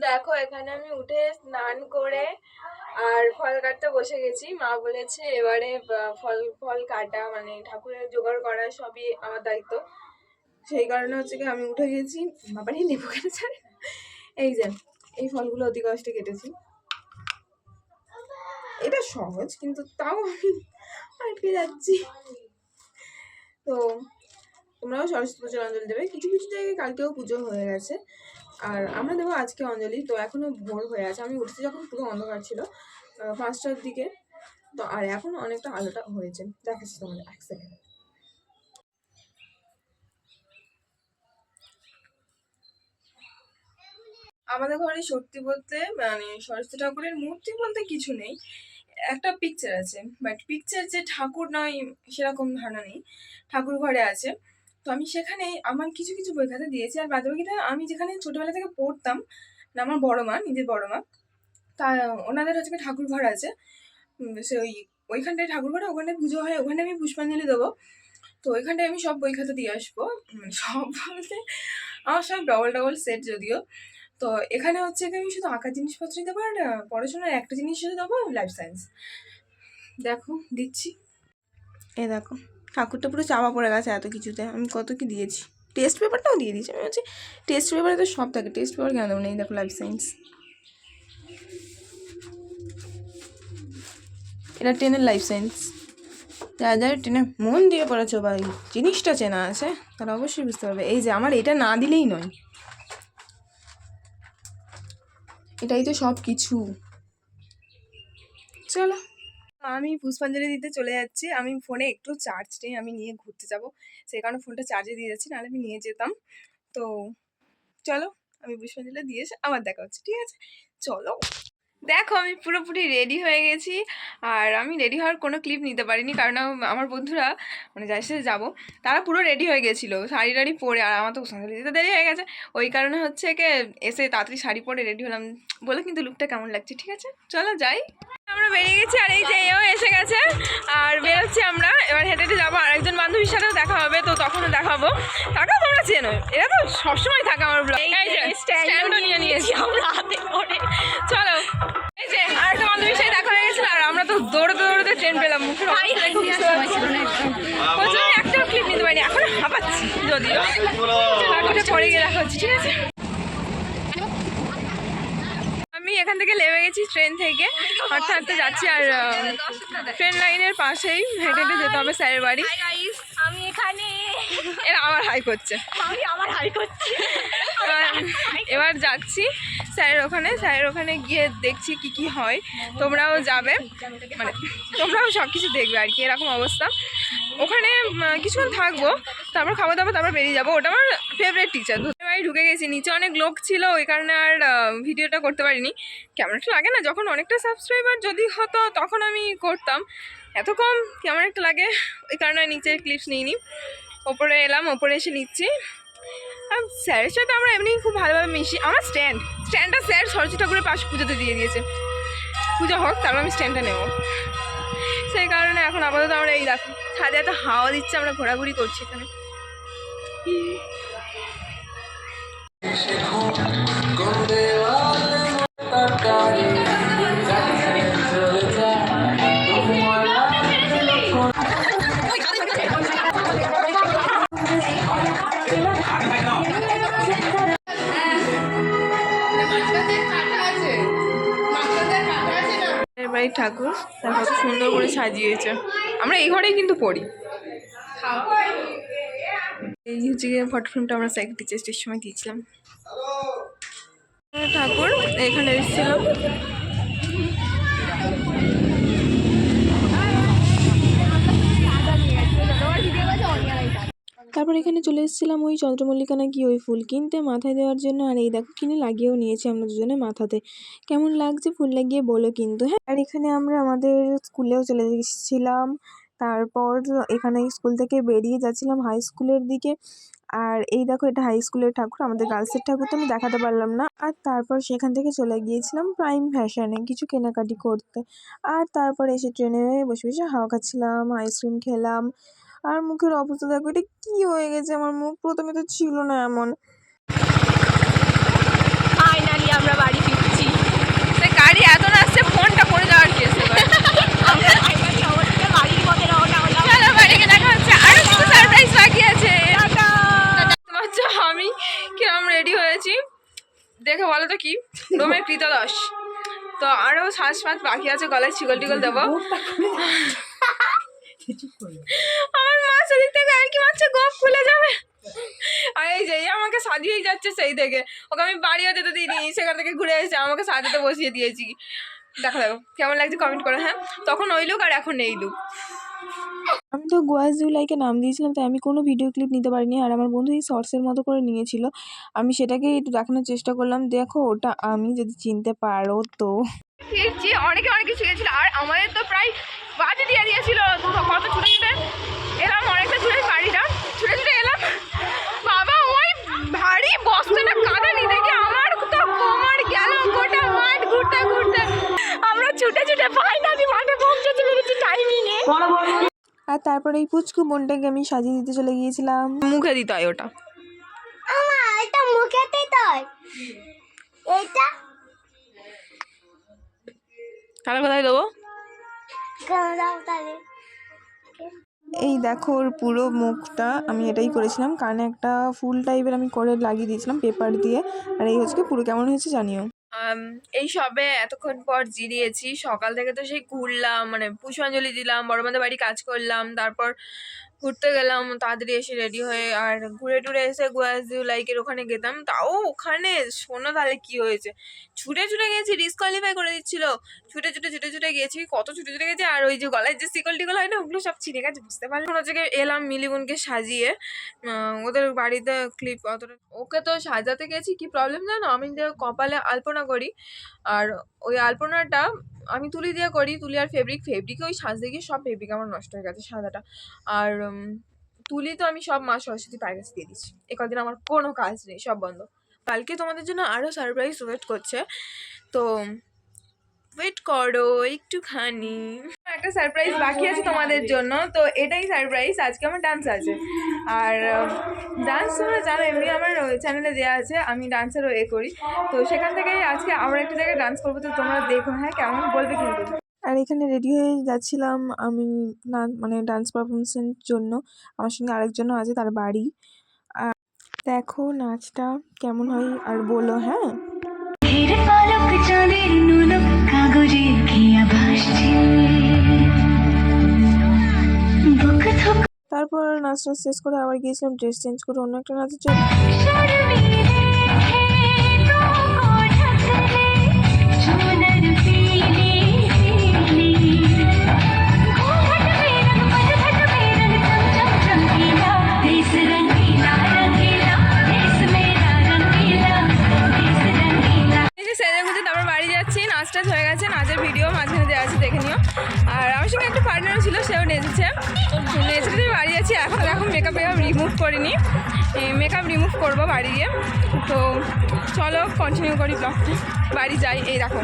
দেখো এখানে আমি উঠে স্নান করে আর ফল কাটতে বসে গেছি। মা বলেছে এবারে ফল ফল কাটা মানে ঠাকুরের জোগাড় করা সবই আমার দায়িত্ব। সেই কারণে হচ্ছে কি আমি উঠে গেছি। বাবা নিয়ে লেবু কেটে ছাড়ে। এই যে এই ফলগুলো অতি কষ্টে কেটেছি। এটা সহজ কিন্তু তাও আমি আটকে যাচ্ছি। তো তোমরাও সরস্বতী পুজোর অঞ্জলি দেবে। কিছু কিছু জায়গায় কালকেও পুজো হয়ে গেছে আর আমরা দেবো আজকে অঞ্জলি। তো এখনো ভোর হয়ে আছে, আমি উঠতে যখন পুরো অন্ধকার ছিল 5টার দিকে। তো আর এখন অনেকটা আলোটা হয়েছে, দেখাচ্ছি তোমাদের এক সেকেন্ড। আমাদের ঘরে সত্যি বলতে মানে সরস্বতী ঠাকুরের মূর্তি বলতে কিছু নেই, একটা পিকচার আছে, বাট পিকচার যে ঠাকুর নয় সেরকম ধারণা নেই। ঠাকুর ঘরে আছে। তো আমি সেখানে আমার কিছু কিছু বই খাতা দিয়েছি, আর বাদবাকিটা আমি যেখানে ছোটবেলা থেকে পড়তাম, আমার বড় মা, নিজের বড় মা, তা ওনাদের হচ্ছে ঠাকুর ঘর আছে। সে ওইখানটায় ঠাকুর ঘরে, ওখানে পুজো হয়, ওখানে আমি পুষ্পাঞ্জলি দেবো। তো ওইখানটায় আমি সব বই খাতা দিয়ে আসবো। সব বলতে আমার সব ডবল ডবল সেট যদিও। তো এখানে হচ্ছে কি আমি শুধু আঁকার জিনিসপত্রই দেবো, আর পড়াশোনার একটা জিনিস দেবো, লাইফ সায়েন্স। দেখো দিচ্ছি, এ দেখো ঠাকুরটা পুরো চাপা পড়ে গেছে এত কিছুতে। আমি কত কি দিয়েছি, টেস্ট পেপারটাও দিয়ে দিয়েছি। আমি হচ্ছে টেস্ট পেপারে তো সব থাকে, টেস্ট পেপার কেন দেবো না। এই দেখো লাইফ সায়েন্স, এটা 10-এর লাইফ সায়েন্স। যারা যারা 10-এ মন দিয়ে পড়েছো বা জিনিসটা চেনা আছে তারা অবশ্যই বুঝতে পারবে। এই যে আমার এটা না দিলেই নয়, এটাই তো সব কিছু। চলো আমি পুষ্পাঞ্জলি দিতে চলে যাচ্ছি। আমি ফোনে একটু চার্জ নেই, আমি নিয়ে ঘুরতে যাব, সেই কারণে ফোনটা চার্জে দিয়ে যাচ্ছি, নাহলে আমি নিয়ে যেতাম। তো চলো আমি পুষ্পাঞ্জলি দিয়ে এসে আবার দেখা হচ্ছে, ঠিক আছে? চলো। দেখো আমি পুরোপুরি রেডি হয়ে গেছি, আর আমি রেডি হওয়ার কোনো ক্লিপ নিতে পারিনি কারণ আমার বন্ধুরা মানে যার সাথে যাবো তারা পুরো রেডি হয়ে গেছিলো শাড়ি টাড়ি পরে, আর আমার তো পুষ্পাঞ্জলি দিতে দেরি হয়ে গেছে। ওই কারণে হচ্ছে কি এসে তাড়াতাড়ি শাড়ি পরে রেডি হলাম বলে। কিন্তু লুকটা কেমন লাগছে, ঠিক আছে চলো যাই। আমরা বেরিয়ে গেছি, আর এই যে এও এসে গেছে, আর বেরোচ্ছি আমরা এবার হেঁটে হেঁটে যাবো। আর একজন বান্ধবীর সাথেও দেখা হবে, তো তখনও দেখাবো। টাকা তোমরা চেনো, এরা তো সবসময় থাকে আমার ব্লগ। এই যে স্ট্যান্ডও নিয়ে নিয়েছি আমরা হাতে করে। চলো এই যে আরেকটা বান্ধবীর সাথে দেখা হয়ে গেছিল, আর আমরা তো দৌড়তে দৌড়তে ট্রেন পেলাম। মুখের প্রচুর একটা ক্লিপ নিতে পারিনি, এখন হাঁপাচ্ছি যদিও। পরে গিয়ে দেখা হচ্ছে, ঠিক আছে? আমি এখান থেকে নেমে গেছি ট্রেন থেকে, হাঁটতে হাঁটতে যাচ্ছি, আর ট্রেন লাইনের পাশেই হেঁটে হেঁটে যেতে হবে স্যারের বাড়ি। আমি এখানে, এরা আবার হাই করছে, আমি আবার হাই করছি। এবার যাচ্ছি স্যারের ওখানে গিয়ে দেখছি কি কি হয়। তোমরাও যাবে, মানে তোমরাও সব কিছু দেখবে আর কি, এরকম অবস্থা। ওখানে কিছুক্ষণ থাকবো, তারপর খাওয়া দাওয়া, তারপর বেরিয়ে যাবো। ওটা আমার ফেভারিট টিচার। আমি ঢুকে গেছি, নিচে অনেক লোক ছিল ওই কারণে আর ভিডিওটা করতে পারিনি। কেমন একটা লাগে না, যখন অনেকটা সাবস্ক্রাইবার যদি হতো তখন আমি করতাম, এত কম কেমন একটা লাগে, ওই কারণে নিচে ক্লিপস নিইনি। ওপরে এলাম, ওপরে এসে নিচ্ছি। আর স্যারের সাথে আমরা এমনি খুব ভালোভাবে মিশি। আমার স্ট্যান্ডটা স্যার সরস্বতী ঠাকুরের পাশে পুজোতে দিয়ে দিয়েছে, পুজো হোক তারপর আমি স্ট্যান্ডটা নেবো। সেই কারণে এখন আপাতত আমরা এই দেখো ছাদে এত হাওয়া দিচ্ছে, আমরা ঘোরাঘুরি করছি এখানে। বাড়ির ঠাকুর তার কত সুন্দর করে সাজিয়েছে। আমরা এই ঘরেই কিন্তু পড়ি। এই হচ্ছে গিয়ে ফটো ফ্রেমটা আমরা সাইকেল টিচার্সের সময় দিয়েছিলাম। ঠাকুর এখানে এসেছিলাম। তারপর এখানে চলে এসেছিলাম ওই চন্দ্রমল্লিকা নাকি ওই ফুল কিনতে মাথায় দেওয়ার জন্য। আর এই দেখো কিনে লাগিয়েও নিয়েছি আমরা দুজনে মাথাতে। কেমন লাগছে ফুল লাগিয়ে বলো কিন্তু, হ্যাঁ। আর এখানে আমরা আমাদের স্কুলেও চলে এসেছিলাম। তারপর এখানে স্কুল থেকে বেরিয়ে যাচ্ছিলাম হাই স্কুলের দিকে। আর এই দেখো এটা হাই স্কুলের ঠাকুর, আমাদের গার্লসের ঠাকুর তো আমি দেখাতে পারলাম না। আর তারপর সেখান থেকে চলে গিয়েছিলাম প্রাইম ফ্যাশনে কিছু কেনাকাটি করতে। আর তারপর এসে ট্রেনে বসে বসে হাওয়া খাচ্ছিলাম, আইসক্রিম খেলাম। আর মুখের অবস্থা দেখো, এটা কি হয়ে গেছে আমার মুখ, প্রথমে তো ছিল না এমন। ফাইনালি আমরা বাড়ি দেখে বলো তো কি রোমের কৃতদশ। তো আরও শ্বাস বাকি আছে, গলায় ছিগল টিগল দেবো। আমার মা সেদিক থেকে আর কি মারছে, গোপ খুলে যাবে। আর এই যে আমাকে সাজিয়েই যাচ্ছে সেই থেকে, ওকে আমি বাড়িও যেতে দিইনি, সেখান থেকে ঘুরে এসে আমাকে সাজাতে বসিয়ে দিয়েছি। দেখো কেমন লাগছে কমেন্ট করো। হ্যাঁ, তখন ওই লুক আর এখন এই লুক। আমি তো গোয়াজুলাইকে নাম দিয়েছিলাম, তাই আমি কোনো ভিডিও ক্লিপ নিতে পারিনি। আর আমার বন্ধু এই শর্টসের মতো করে নিয়েছিল, আমি সেটাকেই একটু দেখানোর চেষ্টা করলাম। দেখো ওটা আমি, যদি চিনতে পারো তো। ফিরছি, অনেকে অনেক কিছু গেছিল, আর আমাদের তো প্রায় বাজে দিয়ে দিয়েছিল। কত ছুটে ছুটে এলাম, অনেকটা ছুটে বাড়িটা ছুটে ছুটে এলাম। বাবা ওই ভারী বস্তাটা কাঁধে নিতে গিয়ে আমার তো কোমর গেল গোটা মাঠ ঘুরতে ঘুরতে। আমরা ছুটে ছুটে ফাইনালি মাঠে পৌঁছতে পেরেছি টাইমিং এ। আর তারপরে এই পুচকু বোনটাকে আমি সাজিয়ে দিতে চলে গিয়েছিলাম। মুখে দিতে হয় ওটা, এটা মুখে দিতে হয়। এটা তাহলে কোথায় দেবো? এই দেখো ওর পুরো মুখটা আমি এটাই করেছিলাম, কানে একটা ফুল টাইপের আমি করে লাগিয়ে দিয়েছিলাম পেপার দিয়ে। আর এই হচ্ছে পুরো কেমন হয়েছে জানিও। এই সবে এতক্ষণ পর জিরিয়েছি। সকাল থেকে তো সেই ঘুরলাম, মানে পুষ্পাঞ্জলি দিলাম, বড় মাদের বাড়ি কাজ করলাম, তারপর ঘুরতে গেলাম তাড়াতাড়ি এসে রেডি হয়ে। আর ঘুরে টুরে এসে গোয়াজুলাইকের ওখানে গেতাম, তাও ওখানে শোনো তাহলে কি হয়েছে, ছুটে ছুটে গেছি, ডিসকোয়ালিফাই করে দিচ্ছিল। ছুটে ছুটে গেছি, কত ছুটে ছুটে গেছি। আর ওই যে গলায় যে শিকল টিকল হয় না, ওগুলো সব ছিঁড়ে গেছে, বুঝতে পারলাম। কোনো জায়গায় এলাম মিলিগুনকে সাজিয়ে, ওদের বাড়িতে ক্লিপ অতটা, ওকে তো সাজাতে গেছি। কি প্রবলেম জানো, আমি যে কপালে আলপনা করি, আর ওই আলপনাটা আমি তুলি দিয়ে করি, তুলি আর ফেব্রিকে ওই সাজতে গিয়ে সব ফেব্রিক আমার নষ্ট হয়ে গেছে সাদাটা। আর তুলি তো আমি সব মা সরস্বতী পায়ের কাছে দিয়ে দিচ্ছি। এ কদিন আমার কোনো কাজ নেই, সব বন্ধ। কালকে তোমাদের জন্য আরও সারপ্রাইজ ওয়েট করছে, তো ওয়েট করো একটুখানি। একটা সারপ্রাইজ বাকি আছে তোমাদের জন্য, তো এটাই সারপ্রাইজ। আজকে আমার ডান্স আছে, আর ডান্স তোমরা জানো এমনি আমার চ্যানেলে দেওয়া আছে, আমি ডান্সেরও করি। তো সেখান থেকেই আজকে আমরা একটা জায়গায় ডান্স করবো, তো তোমরা দেখো। হ্যাঁ, কেমন বলবে কিন্তু। আর এখানে রেডি হয়ে যাচ্ছিলাম আমি মানে ডান্স পারফরমেন্সের জন্য। আমার সঙ্গে আরেকজনও আছে, তার বাড়ি। আর দেখো নাচটা কেমন হয় আর বলো। হ্যাঁ, তারপর নাচটা শেষ করে আবার গিয়েছিলাম ড্রেস চেঞ্জ করে অন্য একটা নাচের জন্য। তারপর বাড়ি যাচ্ছি, নাচটা হয়ে গেছে, নাচের ভিডিও মাঝখানে দেওয়া আছে, দেখে নিও। আর আমার সঙ্গে একটা পার্টনারও ছিল, সেও নেচেছে। নেচে বাড়ি যাচ্ছি। এখন মেকআপ রিমুভ করিনি, মেকআপ রিমুভ করবো বাড়ি গিয়ে। তো চলো কন্টিনিউ করি ব্লগটা, বাড়ি যাই। এই দেখো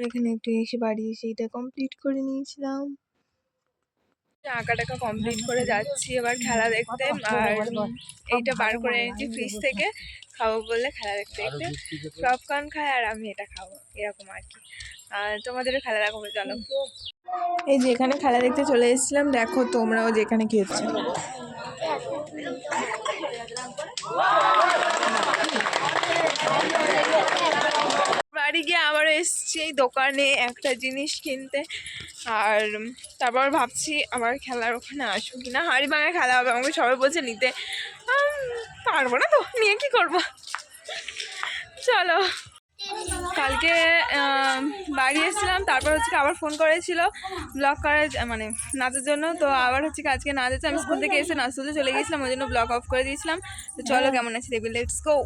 এখানে একটু এসে বাড়ি এসে এটা কমপ্লিট করে নিয়েছিলাম। আঁকা টাকা কমপ্লিট করে যাচ্ছি এবার খেলা দেখতে। আর এইটা বার করে এনেছি ফ্রিজ থেকে, খাবো বললে খেলা দেখতে দেখতে পপকর্ন খাই, আর আমি এটা খাবো, এরকম আর কি। আর তোমাদেরও খেলা দেখাবো, চলো। এই যে এখানে খেলা দেখতে চলে এসেছিলাম, দেখো তোমরাও যেখানে কি হচ্ছে। বাড়ি গিয়ে আবারও এসছি এই দোকানে একটা জিনিস কিনতে। আর তারপর ভাবছি আবার খেলার ওখানে আসবো কিনা। হাড়ি ভাঙায় খেলা হবে, আমাকে সবাই বলছে নিতে, পারবো না তো, নিয়ে কি করবো। চলো, কালকে বাড়ি এসেছিলাম, তারপর হচ্ছে আবার ফোন করেছিল ব্লগ করার, মানে নাচের জন্য। তো আবার হচ্ছে আজকে নাচ আছে, আমি স্কুল থেকে এসে নাচ তুলতে চলে গিয়েছিলাম, ওই জন্য ব্লগ অফ করে দিয়েছিলাম। তো চলো কেমন আছে দেখবি, লেটস গো।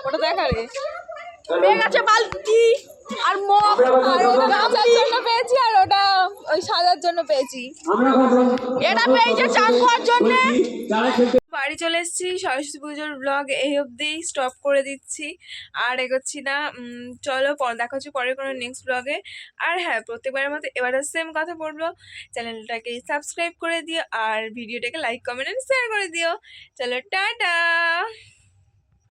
ওটা দেখা রে, পেয়ে গেছে বালতি আর মগ, আর ওটা নাচার জন্য পেয়েছি, আর ওটা ওই সাজার জন্য পেয়েছি। এটা পেয়েছে চান করার জন্য। বাড়ি চলে এসেছি, সরস্বতী পুজোর ব্লগ এই অবধি স্টপ করে দিচ্ছি, আর এগোচ্ছি না। চলো দেখা হচ্ছে পরের কোনো নেক্সট ব্লগে। আর হ্যাঁ, প্রত্যেকবারের মতো এবারও সেম কথা বলবো, চ্যানেলটাকে সাবস্ক্রাইব করে দিও আর ভিডিওটাকে লাইক কমেন্ট এন্ড শেয়ার করে দিও। চলো টাটা।